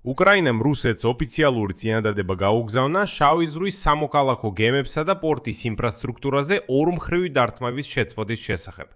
უკრაინამ რუსეთს ოფიციალური წინადადება გაუგზავნა შავი ზღვის სამოქალაქო გემებსა და პორტის ინფრასტრუქტურაზე ორმხრივი დარტყმების შეწყვეტის შესახებ,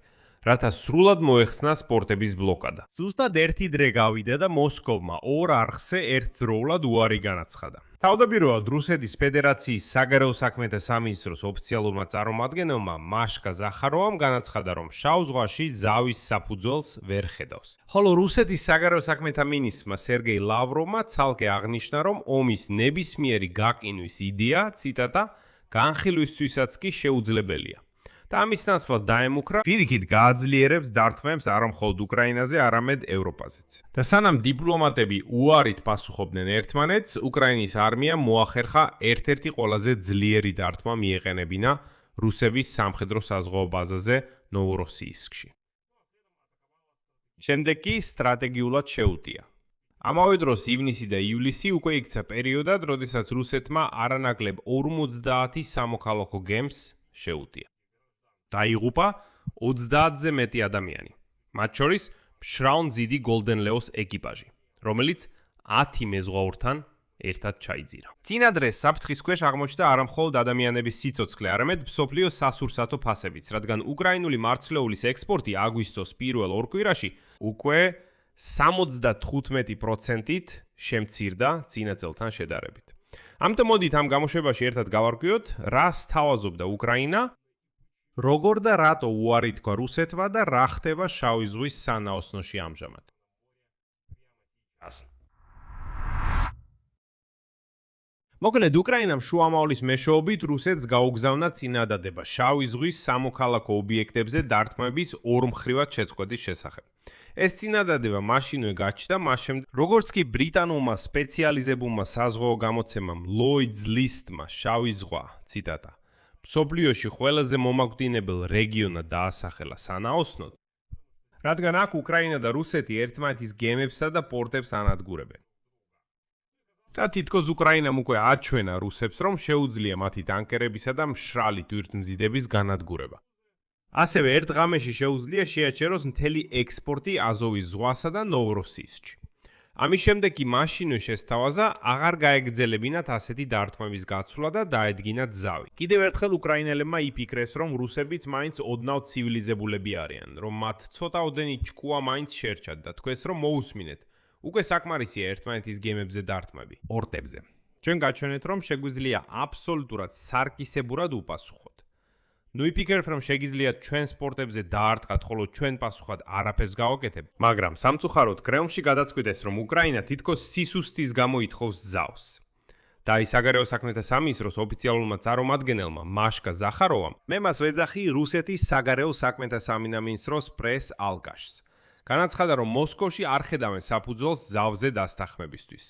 რათა სრულად მოეხსნა სპორტების ბლოკადა. ზუსტად ერთი დღე გავიდა და მოსკოვმა ორ არხზე ერთდროულად უარი განაცხადა. თავდაპირველად რუსეთის ფედერაციის საგარეო საქმეთა სამინისტროს ოფიციალურმა წარმომადგენელმა მაშკა ზახაროვამ განაცხადა, რომ შავ ზღვაში ზავის საფუძველს ვერ ხედავს. ხოლო რუსეთის საგარეო საქმეთა მინისტრმა სერგეი ლავროვმა ცალკე აღნიშნა, რომ ომის ნებისმიერი გაყინვის იდეა, ციტატა, განხილვისთვისაც კი შეუძლებელია. და ამის ნაცვლად დაემუქრა, პირიქით გააძლიერებს დარტყმებს არა მხოლოდ უკრაინაზე, არამედ ევროპაზეც. და სანამ დიპლომატები უარით პასუხობდნენ ერთმანეთს, უკრაინის არმიამ მოახერხა ერთ-ერთი ყველაზე ძლიერი დარტყმა მიეყენებინა რუსების სამხედრო საზღვაო ბაზაზე ნოვოროსიისკში. შემდეგ კი სტრატეგიულად შეუტია. ამავე დროს ივნისი და ივლისი უკვე იქცა პერიოდად, როდესაც რუსეთმა არანაკლებ 50 სამოქალაქო გემს შეუტია. დაიღუპა 30-ზე მეტი ადამიანი, მათ შორის მშრალ მზიდი Golden Leos ეკიპაჟი, რომელიც 10 მეზღვაურთან ერთად ჩაიძირა. წინა დღეს საფრთხის ქვეშ აღმოჩნდა არა მხოლოდ ადამიანების სიცოცხლე, არამედ მსოფლიო სასურსათო ფასებიც, რადგან უკრაინული მარცვლეულის ექსპორტი აგვისტოს პირველ ორ კვირაში უკვე 75%-ით შემცირდა წინა წელთან შედარებით. ამიტომ მოდით ამ გამოშვებაში ერთად გავარკვიოთ, რა სთავაზობდა უკრაინა, როგორ და რატო უარი თქვა რუსეთმა და რა ხდება შავი ზღვის სანაოსნოში ამჟამად. მოკლედ, უკრაინამ შუამავლის მეშვეობით რუსეთს გაუგზავნა წინადადება შავი ზღვის სამოქალაქო ობიექტებზე დარტყმების ორმხრივად შეწყვეტის შესახებ. ეს წინადადება მაშინვე გაჩნდა, მას შემდეგ, როგორც კი ბრიტანულმა სპეციალიზებულმა საზღვაო გამოცემამ Lloyd's List-მა შავი ზღვა, ციტატა, მსოფლიოში ყველაზე მომაკვდინებელ რეგიონად დაასახელა სანაოსნოდ, რადგან აქ უკრაინა და რუსეთი ერთმანეთის გემებსა და პორტებს ანადგურებენ. და თითქოს უკრაინამ უკვე აჩვენა რუსებს, რომ შეუძლია მათი ტანკერებისა და მშრალი თვითმზიდების განადგურება. ასევე ერთ ღამეში შეუძლია შეაჩეროს მთელი ექსპორტი აზოვის ზღვასა და ნოვოროსიისკში. ამის შემდეგ კი მაშინვე შესთავაზა აღარ გაეგრძელებინათ ასეთი დარტყმების გაცვლა და დაედგინათ ზავი. კიდევ ერთხელ უკრაინელებმა იფიქრეს, რომ რუსებიც მაინც ოდნავ ცივილიზებულები არიან, რომ მათ ცოტაოდენი ჭკუა მაინც შერჩათ და თქვეს, რომ მოусმინეთ. უკვე საკმარისია ერთმანეთის გემებზე დარტყმები, პორტებზე. ჩვენ გაჩვენეთ, რომ შეგვიძლია აბსოლუტურად სარკისებურად უპასუხოთ. ნუ იფიქრეთ, რომ შეგიძლიათ ჩვენ სპორტებზე დაარტყათ, ხოლო ჩვენ პასუხად არაფერს გავაკეთებთ, მაგრამ სამწუხაროდ კრემლში გადაწყვიტეს, რომ უკრაინა თითქოს სისუსტის გამო ითხოვს ზავს. და ის საგარეო საქმეთა სამინისტროს ოფიციალურმა წარმომადგენელმა მაშკა ზახაროვამ მე მას ვეძახი რუსეთის საგარეო საქმეთა სამინისტროს პრეს ალკაშს. განაცხადა, რომ მოსკოვში არ ხედავენ საფუძველს ზავზე დასთანხმებისთვის.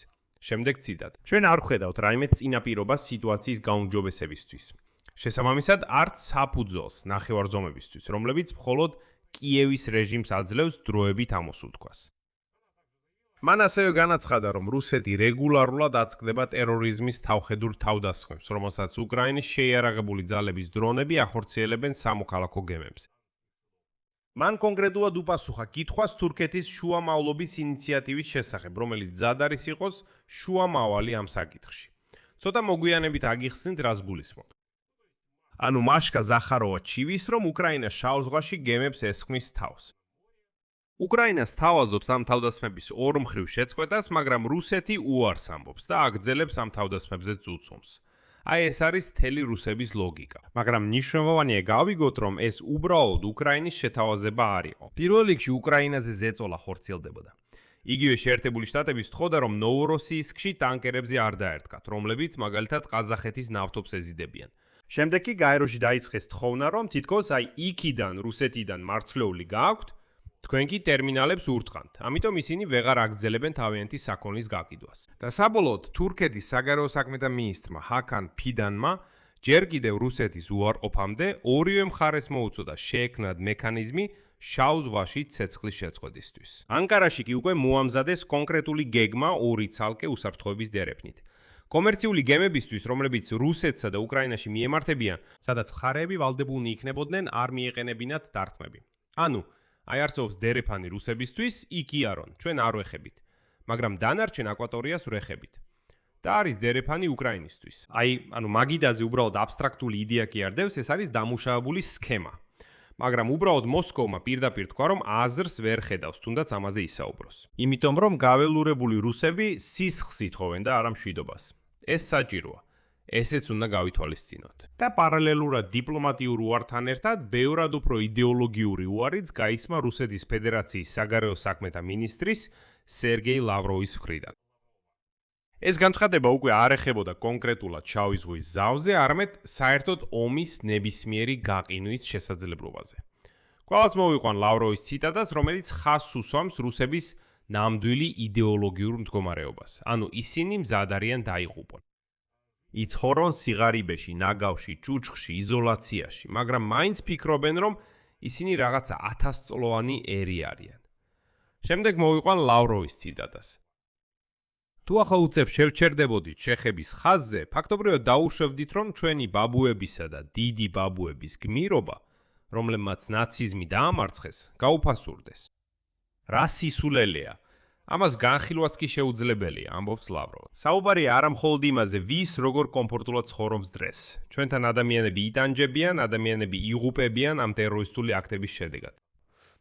შემდეგ ციტატა. ჩვენ არ ვხედავთ რაიმე წინაპირობას სიტუაციის გაუმჯობესებისთვის. შესაბამისად, არც საფუძველს ნახევარზომებისთვის, რომლებიც მხოლოდ კიევის რეჟიმს აძლევს დროებით ამოსულთქვას. მან ასევე განაცხადა, რომ რუსეთი რეგულარულად აწყდება ტერორიზმის თავხედურ თავდასხმებს, რომელსაც უკრაინის შეიარაღებული ძალების დრონები ახორციელებენ სამოქალაქო გემებზე. მან კონკრეტულად უპასუხა კითხვას თურქეთის შუამავლობის ინიციატივის შესახებ, რომელიც მზად არის იყოს შუამავალი ამ საკითხში. ცოტა მოგვიანებით აგიხსნით, რას გულისხმობ. ანუ მაშკა ზახაროვა ჩივის, რომ უკრაინა შავ ზღვაში გემებს ესხმის თავს. უკრაინა სთავაზობს ამ თავდასხმების ორმხრივ შეწყვეტას, მაგრამ რუსეთი უარს ამბობს და აგრძელებს ამ თავდასხმებზე წუწუნს. აი ეს არის მთელი რუსების ლოგიკა. მაგრამ მნიშვნელოვანია გავიგოთ, რომ ეს უბრალოდ უკრაინის შეთავაზება არ იყო. პირველ რიგში უკრაინაზე ზეწოლა ხორციელდებოდა. იგივე შეერთებული შტატები სთხოვდა, რომ ნოვოროსიისკში ტანკერებზე არ დაერტყათ, რომლებიც მაგალითად ყაზახეთის ნავთობს ეზიდებიან. შემდეგ კი გაეროში დაიწყეს თხოვნა, რომ თითქოს აი იქიდან რუსეთიდან მარცვლეული გააქვთ, თქვენ კი ტერმინალებს ურტყამთ. ამიტომ ისინი ვეღარ აგრძელებენ თავიანთი საქონლის გაკიდვას. და საბოლოოდ თურქეთის საგარეო საქმეთა მინისტრმა ჰაკან ფიდანმა ჯერ კიდევ რუსეთის უარყოფამდე ორივე მხარეს მოუწოდა შეექმნათ მექანიზმი შავ ზღვაში ცეცხლის შეწყვეტისთვის. ანკარაში კი უკვე მოამზადეს კონკრეტული გეგმა ორი ცალკე უსაფრთხოების დერეფნით. კომერციული გემებისთვის, რომლებიც რუსეთსა და უკრაინაში მიემართებიან, სადაც მხარეები ვალდებულნი იქნებოდნენ არ მიეყენებინათ დარტყმები. ანუ აი არსებობს დერეფანი რუსებისთვის, იქ იარონ, ჩვენ არ ვეხებით. მაგრამ დანარჩენ აკვატორიას ვრეხებით. და არის დერეფანი უკრაინისთვის. მაგიდაზე უბრალოდ აბსტრაქტული იდეა კი არ დევს, ეს არის დამუშავებული სქემა. მაგრამ უბრალოდ მოსკოვმა პირდაპირ თქვა, რომ აზრს ვერ ხედავს, თუნდაც ამაზე ისაუბროს. იმიტომ რომ გაველურებული რუსები სისხლს ითხოვენ და არა მშვიდობას. ეს საჭიროა. ესეც უნდა გავითვალისწინოთ. და პარალელურად დიპლომატიურ უართან ერთად, ბევრად უფრო იდეოლოგიური უარიც გაისმა რუსეთის ფედერაციის საგარეო საქმეთა მინისტრის სერგეი ლავროვის მხრიდან. ეს განცხადება უკვე არ ეხებოდა კონკრეტულად შავი ზღვის ზავზე, არამედ საერთოდ ომის ნებისმიერი გაყინვის შესაძლებლობაზე. ყველას მოვიყვან ლავროვის ციტატას, რომელიც ხაზს უსვამს რუსების ნამდვილი იდეოლოგიურ მდგომარეობას. ანუ ისინი მზად არიან დაიღუპონ. იცხოვრონ სიღარიბეში, ნაგავში, ჭუჭხში, იზოლაციაში, მაგრამ მაინც ფიქრობენ, რომ ისინი რაღაცა 1000 წლოვანი ერი არიან. შემდეგ მოვიყვან ლავროვის ციტატას. თუ ახლა უცებ შევჩერდებოდით ჩეხების ხაზზე, ფაქტობრივად დაუშვებდით, რომ ჩვენი ბაბუებისა და დიდი ბაბუების გმირობა, რომლებმაც ნაციზმი დაამარცხეს, გაუფასურდეს. რა სისულელეა? ამას განხილვაც კი შეუძლებელია, ამბობს ლავროვი. საუბარია არა მხოლოდ იმაზე, ვის როგორ კომფორტულად ცხოვრობს დღეს. ჩვენთან ადამიანები იტანჯებიან, ადამიანები იღუპებიან ამ ტერორისტული აქტების შედეგად.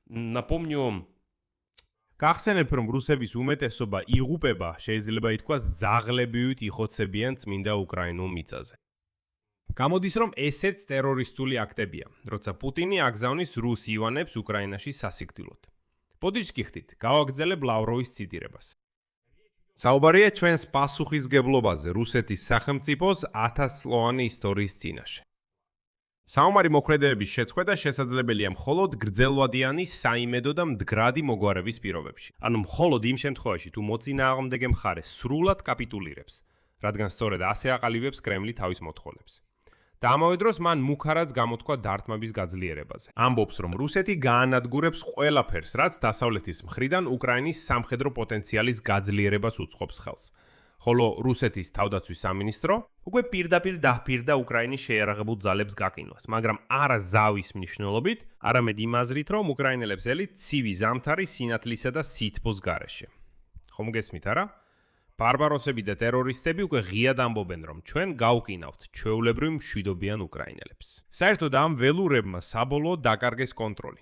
Напомню, გახსენებ, რომ რუსების უმეტესობა იღუპება, შეიძლება ითქვას, ძაღლებივით იხოცებიან წმინდა უკრაინულ მიწაზე. გამოდის, რომ ესეც ტერორისტული აქტებია, როცა პუტინი აგზავნის რუს ივანებს უკრაინაში სასიკვდილოდ. ბოდიშ გიხდით, გავაგრძელებ ლავროვის ციტირებას. საუბარია ჩვენს პასუხისგებლობაზე რუსეთის სახელმწიფოს 1000 წლოვანი ისტორიის წინაშე. საომარი მოქმედებების შეწყვეტა შესაძლებელია მხოლოდ გრძელვადიანი საიმედო და მდგრადი მოგვარების პირობებში. ანუ მხოლოდ იმ შემთხვევაში, თუ მოწინააღმდეგე მხარე სრულად კაპიტულირებს, რადგან სწორედ ასე აყალიბებს კრემლი თავის მოთხოვნებს. და ამავე დროს მან მუქარაც გამოთქვა დარტმების გაძლიერებაზე. ამბობს, რომ რუსეთი გაანადგურებს ყველაფერს, რაც დასავლეთის მხრიდან უკრაინის სამხედრო პოტენციალის გაძლიერებას უწყობს ხელს. ხოლო რუსეთის თავდაცვის სამინისტრო უკვე პირდაპირ დაჰფირდა უკრაინის შეიარაღებულ ძალებს გაკინვას, მაგრამ არა ზავის მნიშვნელობით, არამედ იმ აზრით, რომ უკრაინელებს ელით ცივი ზამთარი სინათლისა და სითბოს გარეშე. ხომ გესმით, არა? ბარბაროსები და ტერორისტები უკვე ღიად ამბობენ, რომ ჩვენ გავკინავთ ჩვეულებრივ მშვიდობიან უკრაინელებს. საერთოდ ამ ველურებმა საბოლოოდ დაკარგეს კონტროლი.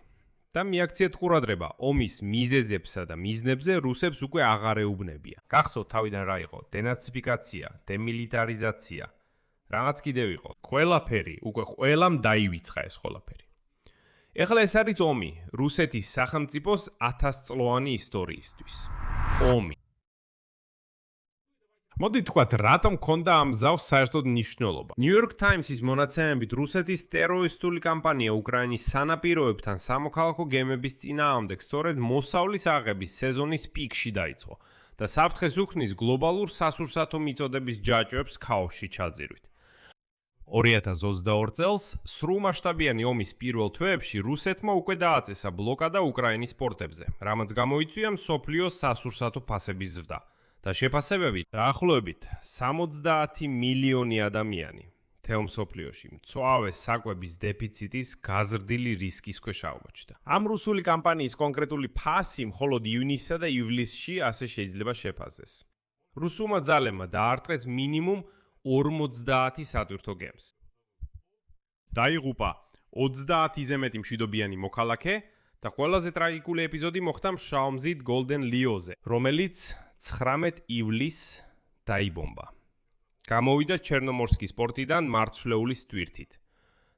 და მიაქციეთ ყურადღება ომის მიზეზებსა და მიზნებზე რუსებს უკვე აღარ ეუბნებია. გახსოვთ თავიდან რა იყო? დენაციფიკაცია, დემილიტარიზაცია. რაღაც კიდევ იყო. ყველაფერი, უკვე ყველამ დაივიწყა ეს ყველაფერი. ეხლა ეს არის ომი, რუსეთის სახელმწიფოს 1000 წლოვანი ისტორიისთვის. ომი. მოდით თქვათ, რატომ ქონდა ამ ზავს საერთოდ მნიშვნელობა. New York Times-ის მონაცემებით რუსეთის ტერორისტული კამპანია უკრაინის სანაპიროებთან სამოქალაქო გემების წინააღმდეგ სწორედ მოსავლის აღების სეზონის პიკში დაიწყო და საფრთხეს უქმნის გლობალურ სასურსათო მიწოდების ჯაჭვებს ქაოსში ჩაძირვით. 2022 წელს სრულმასშტაბიანი ომის პირველ თვეებში რუსეთმა უკვე დააწესა ბლოკადა უკრაინის პორტებზე, რამაც გამოიწვია მსოფლიოს სასურსათო ფასების ზრდა. და შეფასებებით დაახლოებით 70 მილიონი ადამიანი თელ მსოფლიოში მწვავე საკვების დეფიციტის გაზრდილი რისკის ქვეშ აღმოჩნდა. ამ რუსული კამპანიის კონკრეტული ფასი მხოლოდ ივნისსა და ივლისში ასე შეიძლება შეფასდეს. რუსულმა ძალებმა დაარტყეს მინიმუმ 50 სატვირთო გემს. დაიღუპა 30-ზე მეტი მშვიდობიანი მოქალაქე და ყველაზე ტრაგიკული ეპიზოდი მოხდა მშრალმზით გოლდენ ლიოზე, რომელიც 19 ივლისს დაიბომბა. გამოვიდა ჩერნომორსკის პორტიდან მარცვლეულის ტვირთით.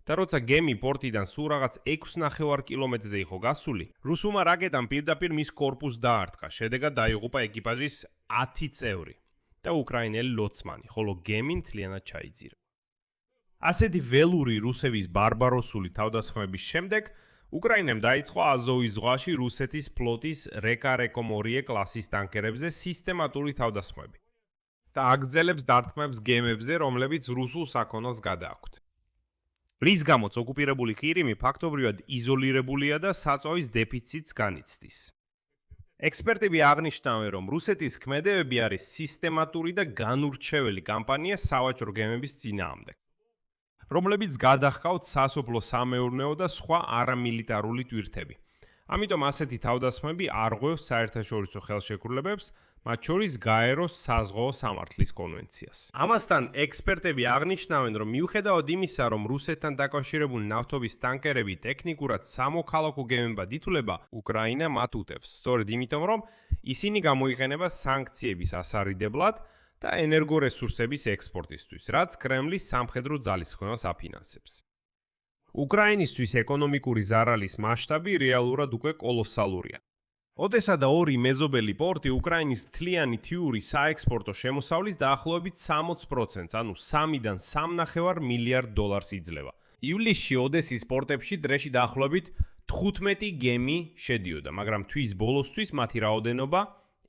და როცა გემი პორტიდან სულ რაღაც 6,5 კილომეტრზე იყო გასული, რუსულმა რაკეტამ პირდაპირ მის კორპუსს დაარტყა. შედეგად დაიღუპა ეკიპაჟის 10 წევრი და უკრაინელი ლოცმანი, ხოლო გემი მთლიანად ჩაიძირა. ასეთი ველური რუსების ბარბაროსული თავდასხმების შემდეგ უკრაინამ დაიწყო აზოვის ზღვაში რუსეთის ფლოტის რეკა-რეკომორიე კლასის ტანკერებზე სისტემატური თავდასხმები და აგრძელებს დარტყმებს გემებზე, რომლებიც რუსულ საქონელს გადააქვთ. რის გამოც ოკუპირებული ყირიმი ფაქტობრივად იზოლირებულია და საწვავის დეფიციტს განიცდის. ექსპერტები აღნიშნავენ, რომ რუსეთის ქმედებები არის სისტემატური და განურჩეველი კამპანია სავაჭრო გემების წინააღმდეგ, რომლებიც გადაჰყავთ სასოფლო სამეურნეო და სხვა არამილიტარული ტვირთები. ამიტომ ასეთი თავდასხმები არ ღვევს საერთაშორისო ხელშეკრულებებს, მათ შორის გაეროს საზღვაო სამართლის კონვენციას. ამასთან ექსპერტები აღნიშნავენ, რომ მიუხედავად იმისა, რომ რუსეთთან დაკავშირებული ნავთობის ტანკერები ტექნიკურად სამოქალაქო გემებად ითვლება, უკრაინა მათ უტევს. სწორედ იმიტომ, რომ ისინი გამოიყენება სანქციების ასარიდებლად და ენერგორესურსების ექსპორტისთვის, რაც კრემლის სამხედრო ძალისხმევას აფინანსებს. უკრაინისთვის ეკონომიკური ზარალის მასშტაბი რეალურად უკვე კოლოსალურია. ოდესა და ორი მეზობელი პორტი უკრაინის თლიანი თიური საექსპორტო შემოსავლის დაახლოებით 60%, ანუ 3-დან 3.5 მილიარდ დოლარს იძლევა. ივლისში ოდესის პორტებში დრეში დაახლოებით 15 გემი შედიოდა, მაგრამ თვის ბოლოსთვის მათი რაოდენობა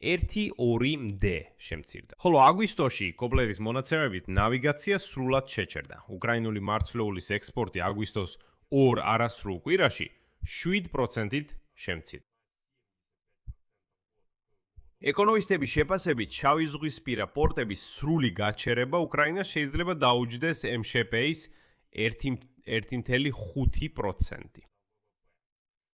1-2 შემცირდა. ხოლო აგვისტოში კოპლერის მონაცემებით ნავიგაცია სრულად შეჩერდა. უკრაინული მარცვლეულის ექსპორტი აგვისტოს 2 არასრულ კვირაში 7%-ით შემცირდა. ეკონომისტების შეფასებით, შავი ზღვისპირა პორტების სრული გაჩერება უკრაინას შეიძლება დაუჯდეს MŠP-ის 1.5%.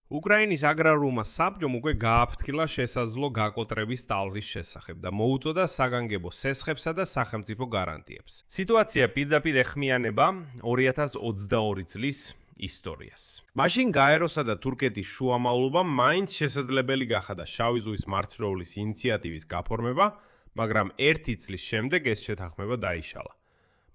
უკრაინის აგრარულმა საბჭომ უკვე გააფრთხილა შესაძლო გაკოტრების ტალღის შესახებ და მოუწოდა საგანგებო სესხებსა და სახელმწიფო გარანტიებს. სიტუაცია პირდაპირ ეხმიანება 2022 წლის ისტორიას. მაშინ გაეროსა და თურქეთის შუამავლობამ მაინც შესაძლებელი გახადა შავი ზღვის მარცვლეულის ინიციატივის გაფორმება, მაგრამ 1 წლის შემდეგ ეს შეთანხმება დაიშალა.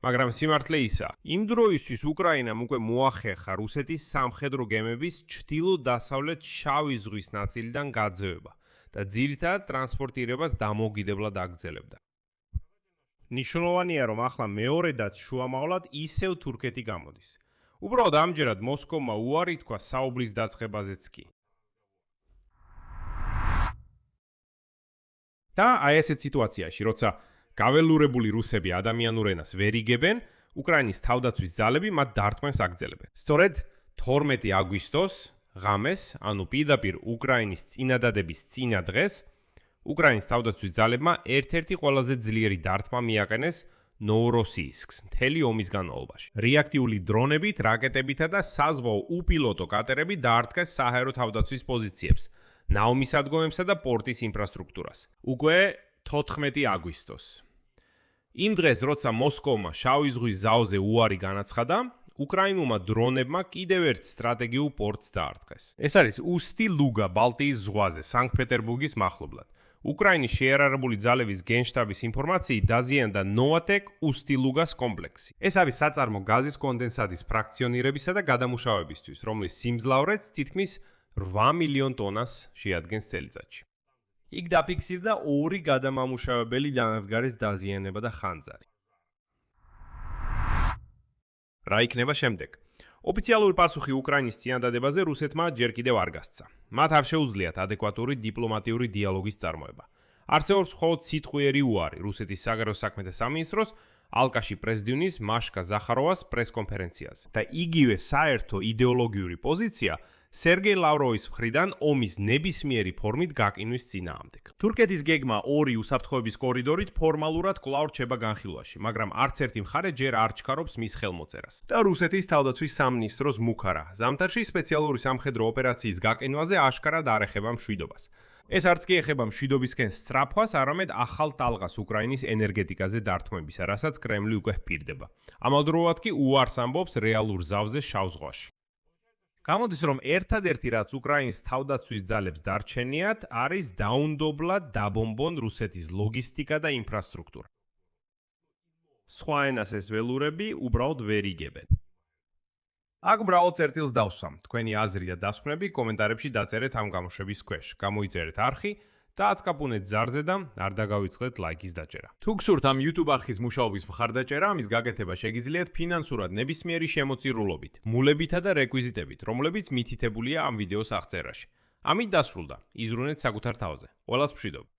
მაგრამ სიმართლე ისაა, იმ დროისთვის უკრაინამ უკვე მოახერხა რუსეთის სამხედრო გემების ჩრდილო-დასავლეთ შავი ზღვის ნაწილიდან გაძევება და ძირითადად ტრანსპორტირებას დამოუკიდებლად აგრძელებდა. ნიშნულოვანია, რომ ახლა მეორედაც შუამავლად ისევ თურქეთი გამოდის. უბრალოდ ამჯერად მოსკოვმა უარი თქვა საუბრის დაწყებაზეც კი. და აი ესეთ სიტუაციაში, როცა გაველურებული რუსები ადამიანურ ენას ვერ იგებენ, უკრაინის თავდაცვის ძალები მათ დარტყმებს აგრძელებენ. სწორედ 12 აგვისტოს ღამეს, ანუ პირდაპირ უკრაინის წინადადების წინა დღეს, უკრაინის თავდაცვის ძალებმა ერთ-ერთი ყველაზე ძლიერი დარტყმა მიაყენეს ნოვოროსიისკს, მთელი ომის განმავლობაში. რეაქტიული დრონებით, რაკეტებითა და საზღვაო უპილოტო კატერები დაარტყეს საჰაერო თავდაცვის პოზიციებს, ნავმისადგომებსა და პორტის ინფრასტრუქტურას. უკვე 14 აგვისტოს. იმ დღეს, როცა მოსკოვმა შავი ზღვის ზავზე უარი განაცხადა, უკრაინულმა დრონებმა კიდევ ერთ სტრატეგიულ პორტს დაარტყეს. ეს არის უსტი-ლუგა ბალტიის ზღვაზე, სანქტ-პეტერბურგის მახლობლად. უკრაინის შეიარარებული ძალების გენშტაბის ინფორმაციით დაზიანდა ნოვატეკ უსტი-ლუგას კომპლექსი. ეს არის საწარმო გაზის კონდენსატის ფრაქციონირებისა და გადამუშავებისთვის, რომლის სიმძლავრეც თითქმის 8 მილიონ ტონას შეადგენს წელიწადში. იქ დაფიქსირდა 2 გადამამუშავებელი დანადგარის დაზიანება და ხანძარი. რა იქნება შემდეგ? ოფიციალური პასუხი უკრაინის წინადადებაზე რუსეთმა ჯერ კიდევ არ გასცა. მათ არ შეუძლიათ ადეკვატური დიპლომატიური დიალოგის წარმოება. არსებობს მხოლოდ სიტყვიერი უარი რუსეთის საგარეო საქმეთა სამინისტროს ალკაში პრეზიდიუმის მაშკა ზახაროვას პრესკონფერენციაზე და იგივე საერთო იდეოლოგიური პოზიცია სერგეი ლავროვის მხრიდან ომის ნებისმიერი ფორმით გაკინვის წინააღმდეგ. თურქეთის გეგმა 2 უსაფრთხოების კორიდორით ფორმალურად კვლავ რჩება განხილვაში, მაგრამ არც ერთი მხარე ჯერ არ ჩქარობს მის ხელმოწერას. და რუსეთის თავდაცვის სამინისტროს მუქარა ზამთარში სპეციალური სამხედრო ოპერაციის გაკინვაზე აშკარად არ ეხება მშვიდობას. ეს არც კი ეხება მშვიდობისკენ სწრაფვას, არამედ ახალ ტალღას უკრაინის ენერგეტიკაზე დართმევისა, რასაც კრემლი უკვე ჰპირდება. ამავდროულად კი უარს ამბობს რეალურ ზავზე შავ ზღვაში. გამოდის, რომ ერთადერთი რაც უკრაინის თავდაცვის ძალებს დარჩენიათ, არის დაუნდობლად დაბომბონ რუსეთის ლოგისტიკა და ინფრასტრუქტურა. სხვა ენას ეს ველურები უბრალოდ ვერ იგებენ. აქ უბრალოდ წერტილს დავსვამ. თქვენი აზრი და დასკვნები კომენტარებში დაწერეთ ამ გამოშვების ქვეშ. გამოიწერეთ არხი და აწკაპუნეთ ზარზე და არ დაგავიწყდეთ ლაიქის დაჭერა. თუ გსურთ ამ YouTube არხის მუშაობის მხარდაჭერა, ამის გაკეთება შეგიძლიათ ფინანსურად ნებისმიერი შემოწირულობით, მულებითა და რეკვიზიტებით, რომლებიც მითითებულია ამ ვიდეოს აღწერაში. ამით დასრულდა. იზრუნეთ საკუთარ თავზე. ყველას მშვიდობა.